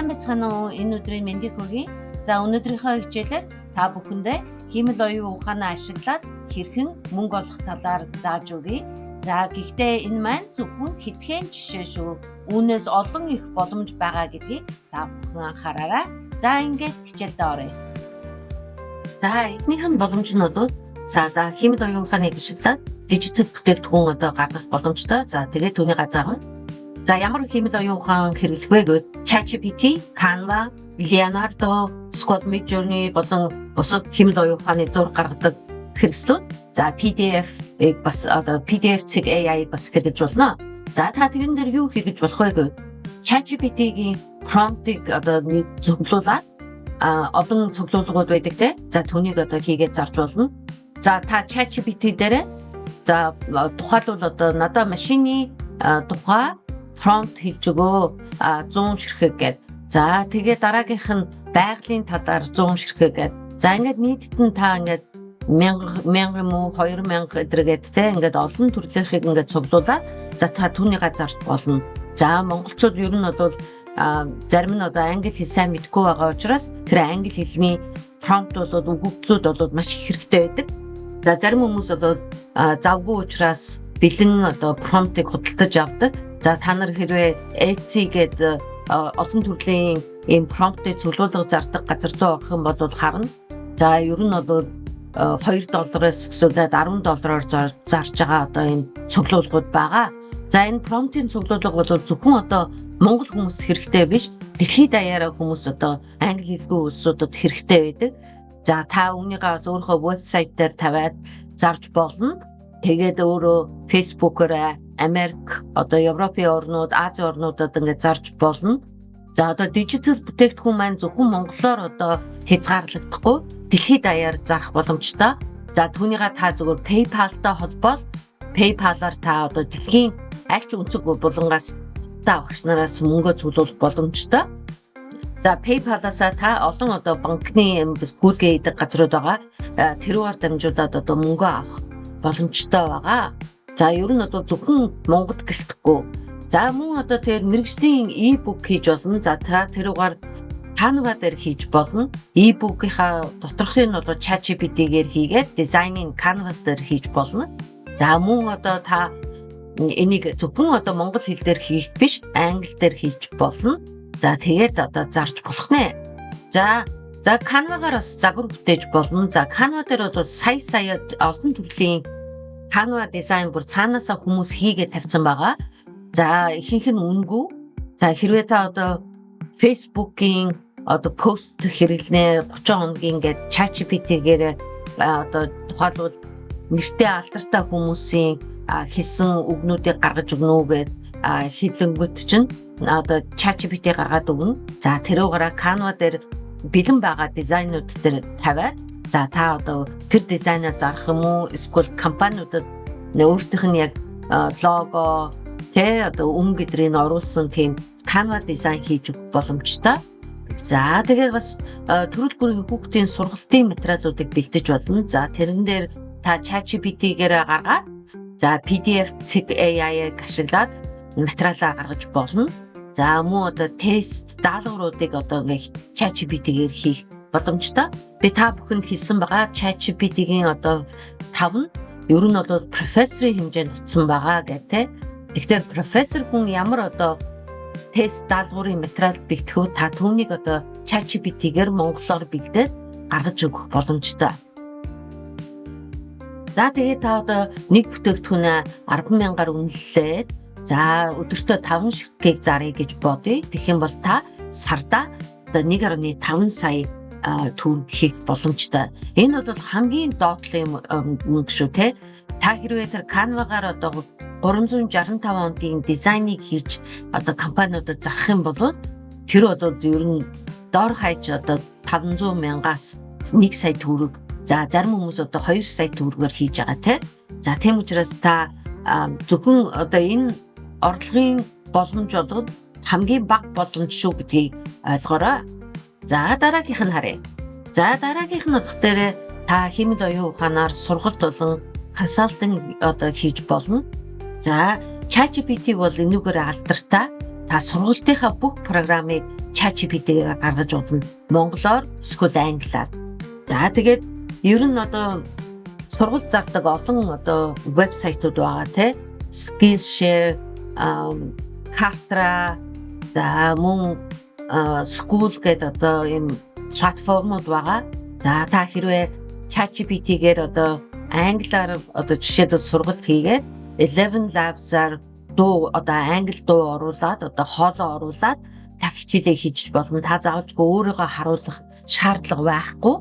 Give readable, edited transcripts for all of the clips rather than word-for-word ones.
сайн байцгаана уу? Энэ өдрийн мэндийг хүргэе. За өнөөдрийнхөө хичээлээр та бүхэндээ хиймэл оюун ухаанаа ашиглаад хэрхэн мөнгө олох талаар зааж өгье. За гэхдээ энэ маань зөвхөн хэдхэн жишээ шүү. Үүнээс олон их боломж байгаа гэдгийг та бүхэн анхаараарай. За ингээд хичээлдээ оръё. За эхнийх нь боломжнууд хиймэл оюун ухааныг ашиглаад дижитал бүтээгдэхүүн гаргах боломжтой. За тэгээд түүний газар нь ямар хиймэл оюун ухаан хэрэглэх вэ гэвэл ChatGPT, Canva, Leonardo, Scott Midjourney болон бусад хиймэл оюун ухааны зураг гаргадаг хэрэгслүүд. За PDF бас PDF цэг AI бас хэрэгж болно. За та тэгэн дээр юу хийж болох вэ гэвэл ChatGPT-гийн prompt-ыг нэг зөвлүүлээд олон цуглуулгууд байдаг те. За түүнийг хийгээд зарж болно. За та ChatGPT дээр тухайлбал надад машины тухай prompt хэлж өгөө 100 ширхэг гэд. За тэгээ дараагийнх нь байгалийн талаар 100 ширхэг гэд. За ингээд нийтд нь та ингээд 1000 муу 2000 эдрэгээд те ингээд олон төрлийнхийг ингээд цуглуулад за та түүнийгээ зарч болно. За монголчууд ер нь зарим нь англи хэл сайн мэдгүй байгаа учраас тэр англи хэлний prompt өгөгдлүүд маш их хэрэгтэй байдаг. За зарим хүмүүс завгүй учраас бэлэн prompt-ыг худалдаж авдаг. За та нар хэрвээ Etsy гээд олон төрлийн ийм prompt-ыг цуглуулга зардаг газар руу орох юм бол харна. За ер нь $2-аас эсвэл $10-оор зарж байгаа ийм цуглуулгууд байгаа. За энэ prompt-ийн цуглуулга бол зөвхөн монгол хүмүүст хэрэгтэй биш. Дэлхийд даяараа хүмүүс англи хэлгүй улсуудад хэрэгтэй байдаг. За та үүнийгээ бас өөрийнхөө вебсайт дээр тавиад зарж болно. Тэгээд өөрөө Facebook-оор Америк, Европын орнууд, Ази орнуудад ингээд зарж болно. За дижитал бүтээгдэхүүн маань зөвхөн монголоор хязгаарлагдахгүй дэлхийд даяар зарах боломжтой. За түүнийгээ та зөвхөн PayPal-тай холбоол PayPal-аар та дэлхийн аль ч өнцөг булангаас та багш нараас мөнгө цуглуулах боломжтой. За PayPal-аас та олон банкны гүйлгээ хийдэг газрууд байгаа. Тэрүүгээр дамжуулаад мөнгө авах боломжтой байгаа. За ер нь зөвхөн Монголд гэлтэхгүй. За мөн тэр мэрэгжлийн e-book хийж болно. За та тэрүүгээр Canva дээр хийж болно. E-book-ийнхаа доторхыг нь ChatGPT-гээр хийгээд дизайныг Canva дээр хийж болно. За мөн та энийг зөвхөн монгол хэл дээр хийх биш, англи дээр хийж болно. За тэгээд зарж болох нэ. За Canva-гаар бас загвар бүтээж болно. За Canva дээр сая олон төрлийн Canva дизайн бүр цаанаасаа хүмүүс хийгээд тавьсан байгаа. За ихэнх нь үнэгүй. За хэрвээ та Facebook-ийн пост хэрэглэнэ 30 хоногийн ингээд ChatGPT-гээр тухайлбал нэртэй алдартай хүмүүсийн хэлсэн үгнүүдийг гаргаж өгнө үгээд хэлэнгүүт чинь ChatGPT гаргаад өгнө. За тэрүүгээрээ Canva дээр бэлэн байгаа дизайнууд дээр тавиад за та тэр дизайнаа зарах юм уу эсвэл компаниудад өөрсдийнх нь яг лого гэдрийг оруулсан тийм Canva дизайн хийж өгөх боломжтой. За тэгээд бас төрөл бүрийн хүүхдийн сургалтын материалуудыг бэлдэж болно. За тэрэн дээр та ChatGPT-гээр гаргаад за PDF цэг AI-г ашиглаад материалаа гаргаж болно. За мөн тест даалгавруудыг ингээд ChatGPT-гээр хийх боломжтой. Би та бүхэнд хэлсэн байгаа ChatGPT-гийн 5 нь ер нь профессорын хэмжээнд утсан байгаа гэдэг. Тэгэхээр профессор хүн ямар тест даалгаврын материал бэлтгэв та түүнийг ChatGPT-гээр монголоор бэлдээд гаргаж өгөх боломжтой. За тэгээд та нэг бүтээгдэхүүнээ 10,000-аар үнэллээд за өдөртөө 5 ширхгийг заръя гэж бодъё. Тэгэх юм бол та сарда 1.5 сая төгрөг хийх боломжтой. Энэ бол хамгийн доотлын мөнгө шүү те. Та хэрвээ тэр Canva-гаар 365 хоногийн дизайныг хийж компаниудад зарах юм бол тэр ер нь доор хаяж 500,000-аас 1 сая төгрөг. За зарим хүмүүс 2 сая төгрөгөөр хийж байгаа те. За тийм учраас та зөвхөн энэ орлогын боломж хамгийн бага боломж шүү гэдгийг ойлгоорой. За дараагийнх нь харъя. За дараагийнх нь болохоор та хиймэл оюун ухаанаар сургалт болон консалтинг хийж болно. За ChatGPT бол энүүгээр алдартай. Та сургалтынхаа бүх программыг ChatGPT-г гаргаж болно. Монголоор эсвэл англиар. За тэгээд ер нь одоо сургалт зардаг олон одоо вебсайтууд байгаа те. Skillshare, Kartra, за мөн School гэдэг одоо ийм платформуд байгаа. За та хэрвээ ChatGPT-гээр одоо англиар одоо жишээлбэл сургалт хийгээд 11 Labs-аар дуу одоо англи дуу оруулаад одоо хоолоо оруулаад та хичээлээ хийж болно. Та заавалжгүй өөрийгөө харуулах шаардлага байхгүй.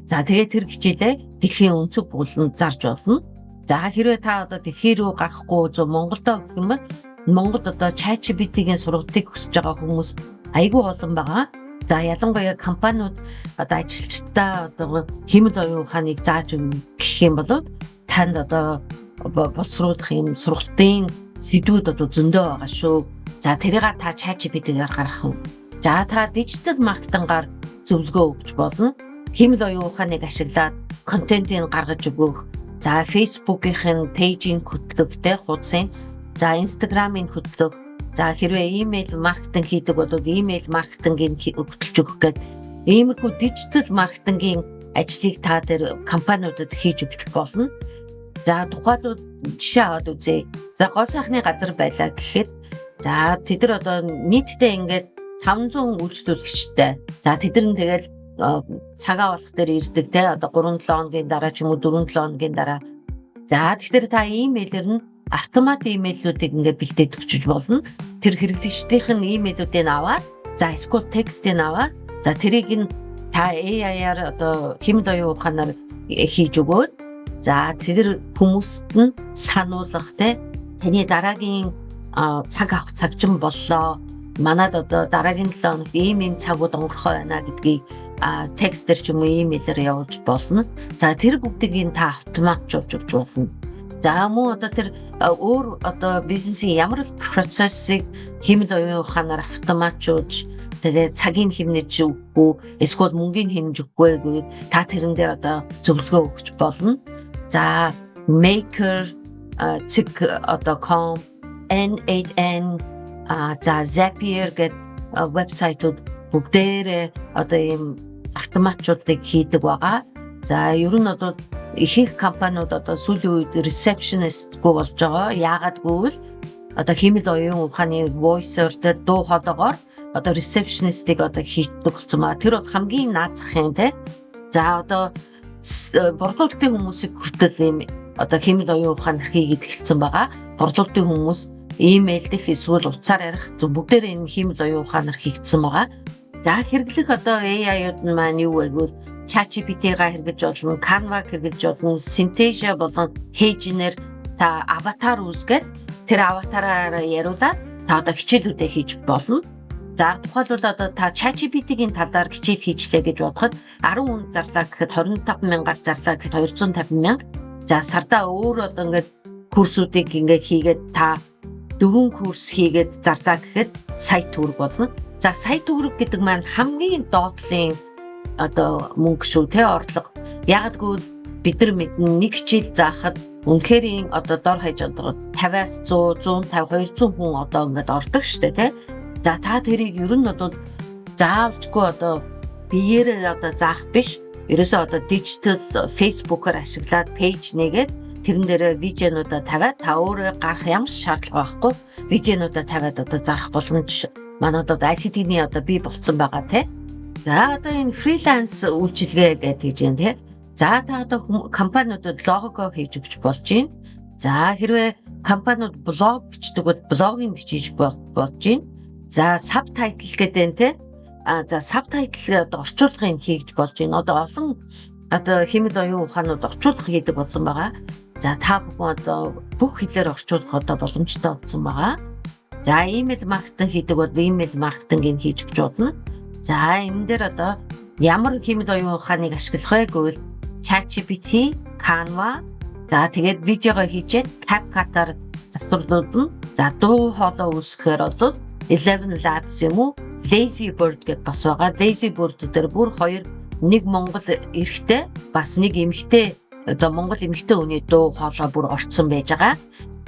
За тэгээд тэр хичээлээ дэлхийн өнцөг буланд зарж болно. За хэрвээ та одоо дэлхий рүү гарахгүй зөв Монголдоо гэх юм бол Монголд одоо ChatGPT-гийн сургалтыг хүсэж байгаа хүмүүс айгүй олон байгаа. За ялангуяа компаниуд одоо ажилчдаа одоо хэмэл оюун ухааныг зааж өгнө гэх юм бол танд одоо боловсруулах юм сургалтын сэдвүүд одоо зөндөө байгаа шүү. За тэрийг та ChatGPT-гээр гаргах юм. За та дижитал маркетингаар зөвлөгөө өгч болно. Хэмэл оюун ухааныг ашиглаад контентыг гаргаж өгөх. За Facebook-ийн пэйжийг хөтлөхтэй хуудсын. За Instagram-ыг хөтлөх. За хэрвээ имэйл маркетинг хийдэг бол имэйл маркетингийг хөтлөж өгөх гээд иймэрхүү дижитал маркетингийн ажлыг та тэр компаниудад хийж өгч болно. За тухайлбал жишээ аваад үзье. За гол сайхны газар байлаа гэхэд за тэд нар одоо нийтдээ ингээд 500 үйлчлүүлэгчтэй. За тэд нар тэгэл цагаа болох дээр ирдэг те одоо 3-7 хоногийн дараа ч юм уу 4-7 хоногийн дараа. За тэгэхээр та имэйлэр нь автомат имэйлүүдийг ингээд бэлдээд өгчөж болно. Тэр хэрэглэгчдийн имэйлүүдийг аваад за эсвэл текстийг аваад за тэрийг нь та AI-аар одоо хэмэл оюун ухаанаар хийж өгөөд за тэр хүмүүст нь сануулгах те таны дараагийн цаг авах цагжин боллоо. Манад одоо дараагийн 7 хоног ийм цагууд өнгөрөх байна гэдгийг текстээр ч юм уу имэйлээр явуулж болно. За тэр бүгдийг та автоматжуулж өгч болно. За мөн одоо тэр өөр одоо бизнесийн ямар процессыг хэмэл оюун ухаанаар автоматжуулж тэгээ цагийн хэмнэж өгөхгүй эсвэл мөнгөний хэмж өгөхгүй та тэрэн дээр одоо зөвлөгөө өгч болно. За maker.com, N8N, за Zapier гэдэг вебсайтууд бүгдээрээ одоо ийм автоматжуулалтыг хийдэг байгаа. За ер нь одоо ихэнх компаниуд одоо сүүлийн үед receptionist-гүй болж байгаа. Яагаад гэвэл одоо хэмэл оюун ухааны voice-оор тэр дуу хоолоогоор одоо receptionist-ыг одоо хийдэг болсон ба тэр бол хамгийн наазах юм те. За одоо борлуулалтын хүмүүсийг хүртэл ийм одоо хэмэл оюун ухаан хийгээд эхэлсэн байгаа. Борлуулалтын хүмүүс имэйл дэх эсвэл утсаар ярих бүгдээр энэ хэмэл оюун ухаанаар хийгдсэн байгаа. За хэрэглэх одоо AI-юуд нь маань юу вэ гэвэл ChatGPT-га хэрэглэж болно, Canva хэрэглэж болно, Synthesia болон Hedge-нэр та аватар үүсгээд тэр аватараараа яриулаад та одоо хичээлүүдээ хийж болно. За тухайлбал одоо та ChatGPT-гийн талаар хичээл хийчлээ гэж бодоход 10 хүн зарлаа гэхэд 25,000-аар зарлаа гэхэд 250,000. За сардаа өөр одоо ингээд курсуудыг ингээд хийгээд та 4 курс хийгээд зарлаа гэхэд сая төгрөг болно. За сая төгрөг гэдэг маань хамгийн доотлын одоо мөнгө шүү те орлого. Яг гэвэл бид нар мэднэ нэг хичээл заахад үнэхээр одоо дор хаяж одоо 50-аас 100, 150, 200 хүн одоо ингээд ордог штэ те. За та тэрийг ер нь бол заавчгүй одоо биеэрээ одоо заах биш. Ерөөсөө одоо дижитал Facebook-оор ашиглаад пэйж нэгээд тэрэн дээрээ видеонуудаа тавиад та өөрөө гарах ямар шаардлага байхгүй видеонуудаа тавиад одоо зарах боломж манайд одоо аль хэдийн одоо бий болцсон байгаа те. За одоо энэ фриланс үйлчилгээ гэдэг юм те. За та одоо компаниудад лого хийж өгч болж байна. За хэрвээ компаниуд блог бичдэг бол блогийг бичиж болж байна. За subtitle гэдэг нь те. За subtitle одоо орчуулгын хийж болж байна. Одоо олон одоо хэмэл оюун ухаанууд орчуулга хийдэг болсон байгаа. За та бүхэн одоо бүх хэлээр орчуулах одоо боломжтой болсон байгаа. За email маркетинг хийдэг бол email маркетингийг хийж өгч болно. За энэ дээр одоо ямар хэмэл оюун ухааныг ашиглах вэ гэвэл ChatGPT, Canva, за тэгээд видеого хийчээд CapCut-аар засварлуулна. За дуу хоолой үүсгэхээр бол 11 Labs юм уу? Lazy Bird гэдээ бас байгаа. Lazy Bird дээр бүр хоёр нэг монгол эрэгтэй бас нэг эмэгтэй одоо монгол эмэгтэй хүний дуу хоолой бүр орцсон байж байгаа.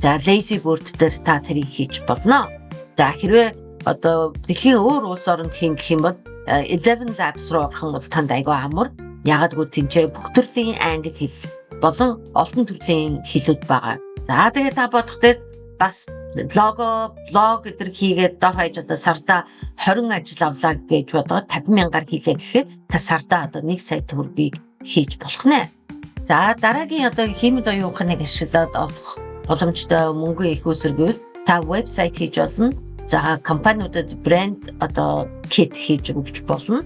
За Lazy Bird дээр та тэрийг хийж болно. За хэрвээ одоо дэлхийн өөр улс оронд хийн гэх юм бол 11 Labs руу орох юм бол танд айгүй амар. Ягаад гэвэл тэнцээ бүх төрлийн англи хэл болон олон төрлийн хэлүүд байгаа. За тэгээд та бодохтой бас блог гэдэр хийгээд дор хаяж одоо сарда 20 ажил авлаа гэж бодоод 50,000-аар хийлээ гэхэд та сарда одоо 1 сая төгрөгийг хийж болох нэ. За дараагийн одоо хиймэл оюун ухааныг ашиглаад олох боломжтой мөнгө их үүсэргүүл та вебсайт хийж болно. За компаниудад брэнд одоо кит хийж өгч болно.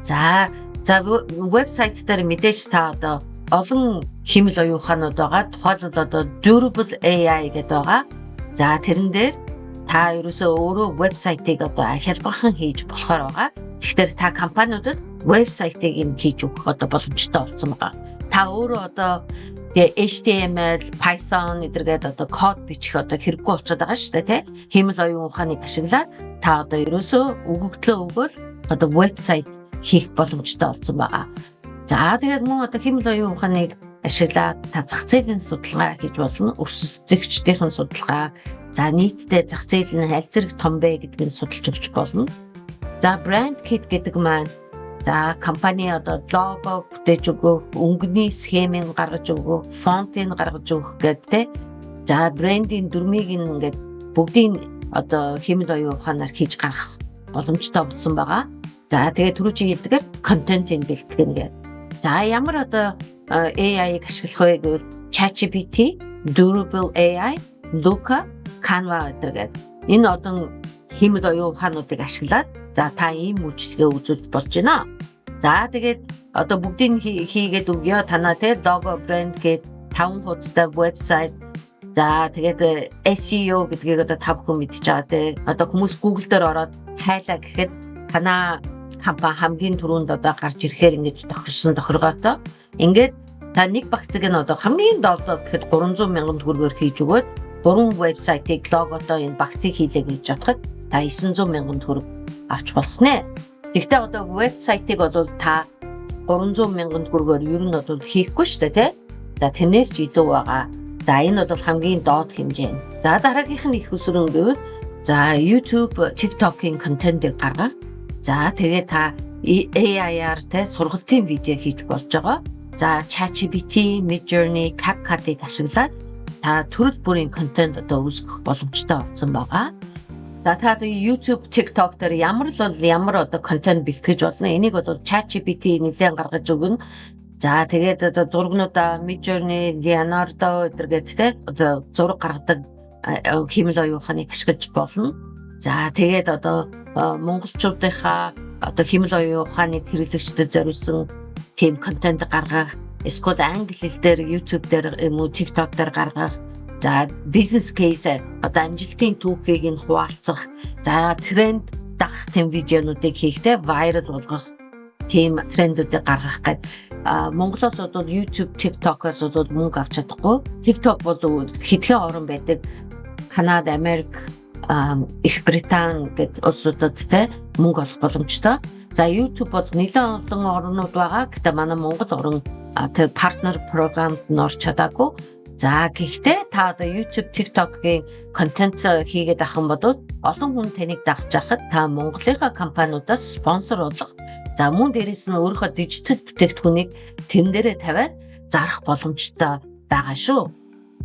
За вебсайт дээр мэдээж та одоо олон хиймэл оюун ухаанууд байгаа. Тухайлбал одоо Durable AI гэдэг байгаа. За тэрэн дээр та ерөөсөө өөрөө вебсайтыг одоо хялбархан хийж болохоор байгаа. Тэгэхээр та компаниудад вебсайтыг нь хийж өгөх одоо боломжтой болсон байгаа. Та өөрөө одоо HTML, Python эдэргээд одоо код бичих одоо хэрэггүй болчиход байгаа шүү дээ, тий? Хиймэл оюун ухааныг ашиглаад та одоо ерөөсөө өгөгдлөө өгөөл одоо вебсайт хийх боломжтой болсон байгаа. За тэгээд мөн одоо хиймэл оюун ухааныг ашиглаад та зах зээлийн судалгаа хийж болно. Өрсөлдөгчдийн судалгаа, за нийтдээ зах зээл нь аль зэрэг том бэ гэдгийг судалж өгч болно. За брэнд кит гэдэг маань за компани одоо лого бүтээж өгөх, өнгөний схемийг гаргаж өгөх, фонтыг гаргаж өгөх гэдэг. За брендийн дүрмийг ингээд бүгдийг одоо хиймэл оюун ухаанаар хийж гаргах боломжтой болсон байгаа. За тэгээд түрүү чи хэлдгээр контентыг бэлтгэн гэдэг. За ямар одоо AI-г ашиглах вэ гэвэл ChatGPT, Durable AI, Luca, Canva гэдэг. Энэ одоо хиймэл оюун ухаануудыг ашиглаад за та ийм үйлчлэгээ үзүүлж болж байна. За тэгээд одоо бүгдийг хийгээд өгье танаа те лого брэнд гээд 5 хуудастай вебсайт. За тэгээд SEO гэдгийг одоо та бүхэн мэдчихэж байгаа те. Одоо хүмүүс Google дээр ороод хайлаа гэхэд танаа компани хамгийн түрүүнд одоо гарч ирэхээр ингэж тохирсон тохиргоотой. Ингээд та нэг багцыг нь одоо хамгийн долоо гэхэд 300,000 төгрөгөөр хийж өгөөд 3 вебсайтыг логотой энэ багцыг хийлээ гэж бодоход та 900,000 төгрөг авч болох нэ. Тэгтээ одоо вебсайтыг бол та 300,000 төгрөгөөр ер нь бол хийхгүй шүү дээ, тий? За тэрнээс ч илүү байгаа. За энэ бол хамгийн доод хэмжээ. За дараагийнх нь их өсрөн гэвэл за YouTube, TikTok-ийн контентыг гаргах. За тэгээд та AI-аар те сургалтын видео хийж болж байгаа. За ChatGPT, Midjourney, CapCut-ыг ашиглаад та төрөл бүрийн контент одоо үүсгэх боломжтой болсон байгаа. За та YouTube, TikTok дээр ямар одоо контент бэлтгэж болно. Энийг бол ChatGPT нэлээд гаргаж өгнө. За тэгээд одоо зургнуудаа Midjourney, Leonardo гэдэргээд те одоо зураг гаргадаг хиймэл оюун ухааныг ашиглаж болно. За тэгээд одоо монголчуудынхаа одоо хиймэл оюун ухааныг хэрэглэгчдэд зориулсан тийм контент гаргах, эсвэл англи хэл дээр YouTube дээр юм уу TikTok дээр гаргах. За бизнес кейс одоо амжилтын түүхийг нь хуваалцах. За тренд дагах тийм видеонуудыг хийхдээ viral болгох тийм трендүүдийг гаргах гэдэг. Монголоос бол YouTube, TikTok-оос бол мөнгө авч чадахгүй. TikTok бол хэдхэн орн байдаг. Канада, Америк, Их Британи гэдэг улсуудад те мөнгө олох боломжтой. За YouTube бол нэлээд олон орнууд байгаа. Гэтэ манай Монгол орн тэр партнер програмд нь орч чадаагүй. За гэхдээ та одоо YouTube, TikTok-ийн контент хийгээд авах юм бол олон хүн таныг дагж байхад та Монголынхаа компаниудаас спонсор болох. За мөн дээрээс нь өөрийнхөө дижитал бүтээгдэхүүнийг тэн дээрээ тавиад зарах боломжтой байгаа шүү.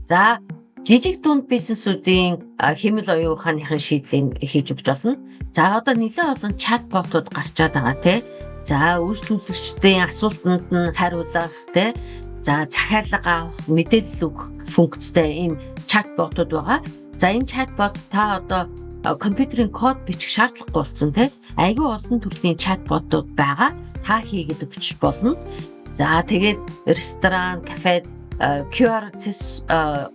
За жижиг дунд бизнесүүдийн хиймэл оюун ухааныхын шийдлийг хийж өгч болно. За одоо нэлээд олон чатботууд гарчаад байгаа тий. За үйлчлүүлэгчдийн асуултанд нь хариулах тий. За захиалга авах, мэдээлэл өгөх функцтэй ийм чатботууд байгаа. За энэ чатбот та одоо компьютерийн код бичих шаардлагагүй болсон тий. Айгүй олон төрлийн чатботууд байгаа. Та хийгээд өгч болно. За тэгээд ресторан, кафе QR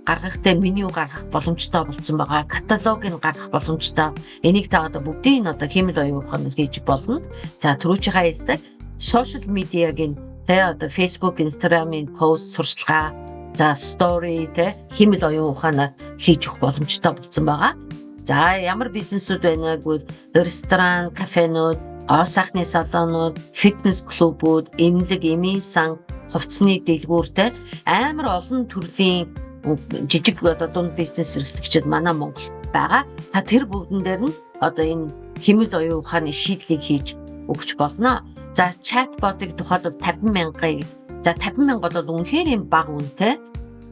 гаргахтай меню гаргах боломжтой болсон байгаа. Каталогийг гаргах боломжтой. Энийг та одоо бүгдийг нь одоо хиймэл оюун ухаанаар хийж болно. За түрүүчийнхаа хэлсэн social media-гийн тэ одоо Facebook, Instagram-ийн пост, сурталчилгаа, за story тэ хиймэл оюун ухаанаар хийж өгөх боломжтой болсон байгаа. За ямар бизнесүүд байна гэвэл ресторан, кафенууд, гоо сайхны салонууд, фитнес клубүүд, эмнэлэг, эмийн сан, хувцсны дэлгүүртэй амар олон төрлийн жижиг одоо дунд бизнес эрхлэгчид манай Монгол байгаа. Та тэр бүгдэн дээр нь одоо энэ хэмэл оюун ухааны шийдлийг хийж өгч болно. За чатботыг тухайлбал 50,000-ыг 50,000 бол үнэхээр юм бага үнэтэй.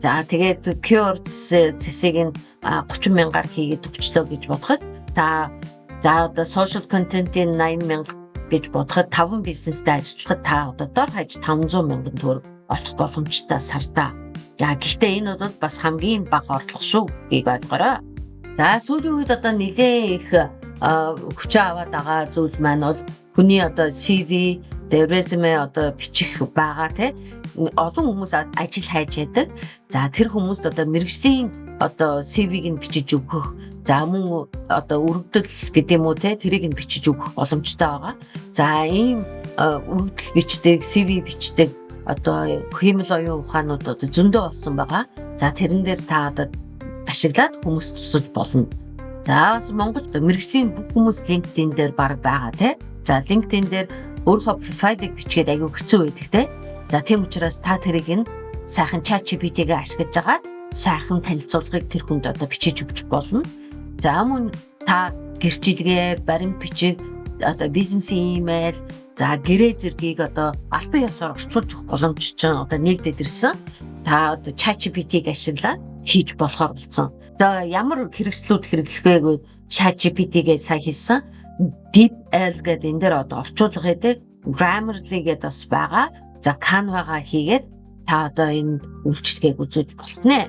За тэгээд keywords-ийг нь 30,000-аар хийгээд өгчлөө гэж бодоход та за одоо social content-ийн 80,000 гэж бодоход 5 бизнестэй ажиллахад та одоо дор хаяж 500,000 төгрөг олох боломжтой сартаа. Гэхдээ энэ бол бас хамгийн бага орлого шүү гэж ойлгоорой. За сүүлийн үед одоо нэлээ их хүчээ аваад байгаа зүйл маань бол хүний одоо CV, resume одоо бичих байгаа те. Олон хүмүүс ажил хайж яадаг. За тэр хүмүүст одоо мэргэжлийн одоо CV-г нь бичиж өгөх. За мөн одоо өргөдөл гэдэг юм уу те тэрийг нь бичиж өгөх боломжтой байгаа. За ийм өргөдөл бичдэг, CV бичдэг одоо хэмэл оюун ухаанууд одоо зөндөө болсон байгаа. За тэрэн дээр та одоо ашиглаад хүмүүст тусаж болно. За бас Монголд мэргэжлийн бүх хүмүүс LinkedIn дээр баг байгаа те. За LinkedIn дээр өөрийнхөө профайлыг бичгээд аягүй хэцүү байдаг те. За тийм учраас та тэрийг нь сайхан ChatGPT-г ашиглаж агаад сайхан танилцуулгыг тэр хүнд одоо бичиж өгч болно. За мөн та гэрчилгээ, баримт бичиг, одоо бизнесийн имэйл, за гэрээ зэргийг одоо албан ёсоор орчуулж өгөх боломж чинь одоо нэгдээд ирсэн. Та одоо ChatGPT-г ашиглаад хийж болохоор болсон. За ямар хэрэгслүүд хэрэглэх вэ гэвэл ChatGPT-гээ сайн хийсэн. DeepL гэдэг энэ дээр одоо орчуулга хийдэг. Grammarly гэдэг бас байгаа. За Canva-га хийгээд та одоо энэ үйлчлэгийг үзүүлж болсноо.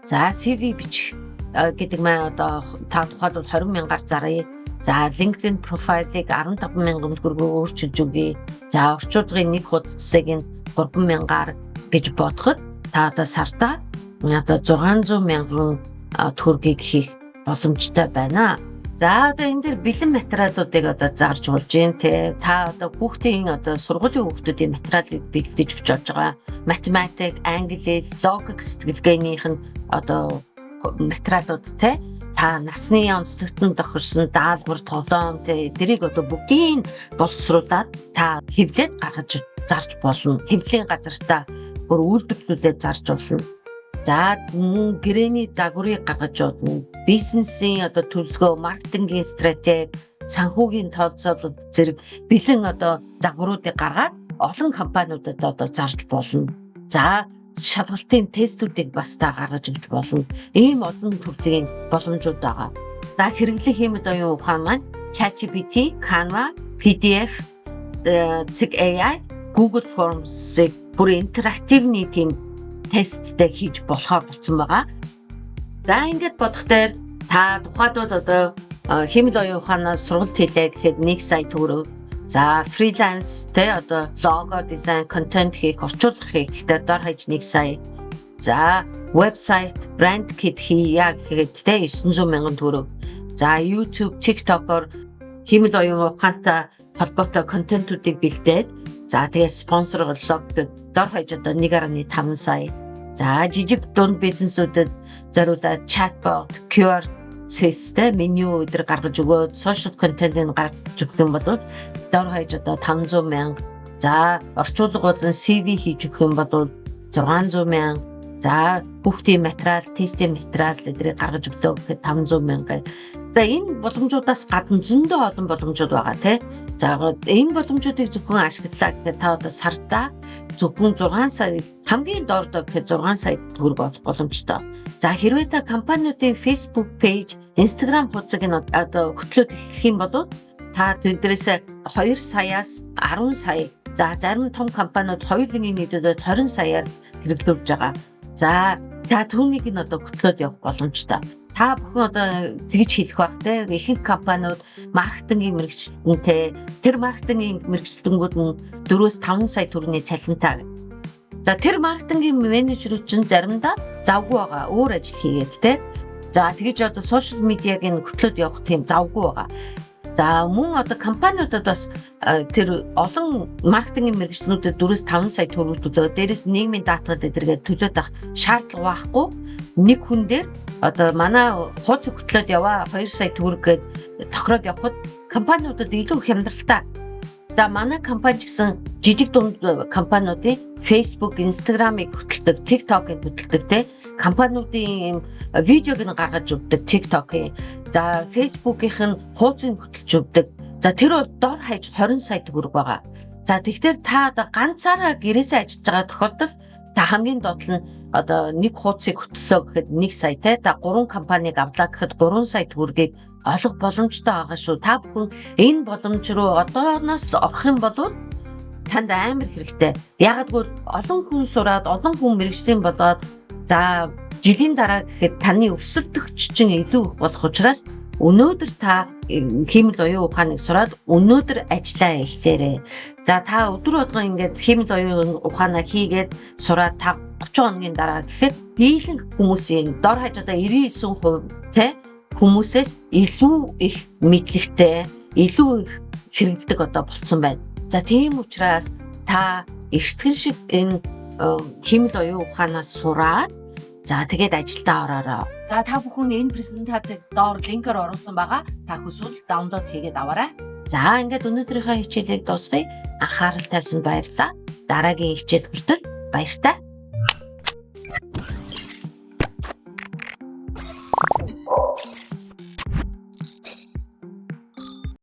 За CV бичих гэдэг маань одоо та тухайлбал 20,000-аар заръя. За LinkedIn профайлыг 15,000 төгрөгөөр өөрчилж өгье. За орчуулгын нэг хуудасыг нь 3,000-аар гэж бодоход та одоо сартаа одоо 600,000 төгрөгийг хийх боломжтой байна. За одоо энэ дээр бэлэн материалуудыг одоо зарж болж байна те. Та одоо хүүхдийн одоо сургуулийн хүүхдүүдийн материалыг бэлдэж өгч болж байгаа. Математик, англи, логик сэтгэлгээнийх нь одоо материалууд те. Та насны онцлогтон тохирсон даалгавар, толгоом те тэрийг одоо бүгдийг боловсруулад та хэвлээд гаргаж зарж болно. Хэвлэлийн газартаа бүр үйлдвэрлүүлээд зарж болно. За мөн гэрээний загварыг гаргаж болно. Бизнесийн одоо төлөвлөгөө, маркетингийн стратеги, санхүүгийн тооцоолол зэрэг бэлэн одоо загваруудыг гаргаад олон компаниудад одоо зарж болно. За шалгалтын тестүүдийг бас та гаргаж өгч болно. Ийм олон төрлийн боломжууд байгаа. За хэрэглэх хэмэд оюун ухаан маань ChatGPT, Canva, PDF, AI, Google Forms-ыг бүр интерактивны тийм тесттэй хийж болохоор болсон байгаа. За ингээд бодох дээр та тухайлбал одоо хэмэл оюун ухаанаас сургалт хийлээ гэхэд 1 сая төгрөг. За фриланс те одоо лого дизайн, контент хийх, орчуулга хийх гэхээр дор хаяж 1 сая. За вебсайт, брэнд кит хийя гэхэд те 900,000 төгрөг. За YouTube, TikTok-оор хэмэл оюун ухаантай холбоотой контентуудыг бэлдээд за тэгээ спонсорлог дор хаяж одоо 1.5 сая. За жижиг дунд бизнесүүдэд зориулаад чатбот, QR систем, меню өдр гаргаж өгөөд social content-ыг гаргаж өгөх юм бол дор хаяж одоо 500,000. За орчуулга болон CV хийж өгөх юм бол 600,000. За хүүхдийн материал, тестийн материал эдрийг гаргаж өглөө гэхэд 500,000. За энэ боломжуудаас гадна зөндөө олон боломжууд байгаа тий. За энэ боломжуудыг зөвхөн ашиглалаа гэхэд та одоо сартаа зөвхөн 6 сая хамгийн дордоо гэхэд 6 сая төгрөг олох боломжтой. За хэрвээ та компаниудын Facebook page, Instagram хуудсыг нь одоо хөтлөөд эхлэх юм бол та тэднээс 2 саяас 10 сая. За зарим том компаниуд хоёулангийн нийлүүлээд 20 саяар хэрэглүүлж байгаа. За та түүнийг нь одоо хөтлөөд явах боломжтой. Та бүхэн одоо тэгж хэлэх бах те ихэнх компаниуд маркетингийн мэргэжилтэнтэй тэр маркетингийн мэргэжилтэнгүүд нь 4-5 сая төгрөгийн цалинтай. За тэр маркетингийн менежерүүд чинь заримдаа завгүй байгаа өөр ажил хийгээд те. За тэгэж одоо сошиал медиаг нь хөтлөөд явах тийм завгүй байгаа. За мөн одоо компаниудад бас тэр олон маркетингийн мэргэжлүүдэд 4-5 сая төгрөг төлөө дээрээс нийгмийн даатгал эдэргээд төлөөд авах шаардлага байхгүй. Нэг хүн дээр одоо манай хуудас хөтлөөд яваа 2 сая төгрөг гээд тохироод явхад компаниудад илүү хямдралтай. За манай компани ч гэсэн жижиг дунд компаниудын Facebook, Instagram-ыг хөтэлдэг, TikTok-ыг хөтэлдэг те. компаниудын видеог нь гаргаж өгдөг TikTok-ийн. За Facebook-ийнх нь хуудсыг хөтлж өгдөг. За тэр бол дор хаяж 20 сая төгрөг байгаа. За тэгэхээр та одоо ганцаараа гэрээсээ ажиллаж байгаа тохиолдолд та хамгийн доод нь одоо нэг хуудсыг хөтлөлөө гэхэд 1 саятай, та 3 компаниг авлаа гэхэд 3 сая төгрөгийг олох боломжтой байгаа шүү. Та бүхэн энэ боломж руу одооноос орох юм бол танд амар хэрэгтэй. Яг гэвэл олон хүн сураад, олон хүн мэргэжлийн болоод за жилийн дараа гэхэд таны өрсөлдөгч чинь илүү их болох учраас өнөөдөр та хиймэл оюун ухааныг сураад өнөөдөр ажиллаа эхлээрэй. За та өдөр болгон ингээд хиймэл оюун ухаанаа хийгээд сураад та 30 хоногийн дараа гэхэд дийлэнх хүмүүсийн дор хаяж одоо 99% те хүмүүсээс илүү их мэдлэгтэй, илүү их хэрэглэдэг одоо болцсон байна. За тийм учраас та эрсдгэн шиг энэ хиймэл оюун ухаанаас сураад за тэгээд ажилдаа ороорой. За та бүхэн энэ презентацийг доор линкээр оруулсан байгаа. Та хүсвэл даунлоод хийгээд аваарай. За ингээд өнөөдрийнхөө хичээлийг дуусгая. Анхаарал тавьсан баярлалаа. Дараагийн хичээл хүртэл баяртай.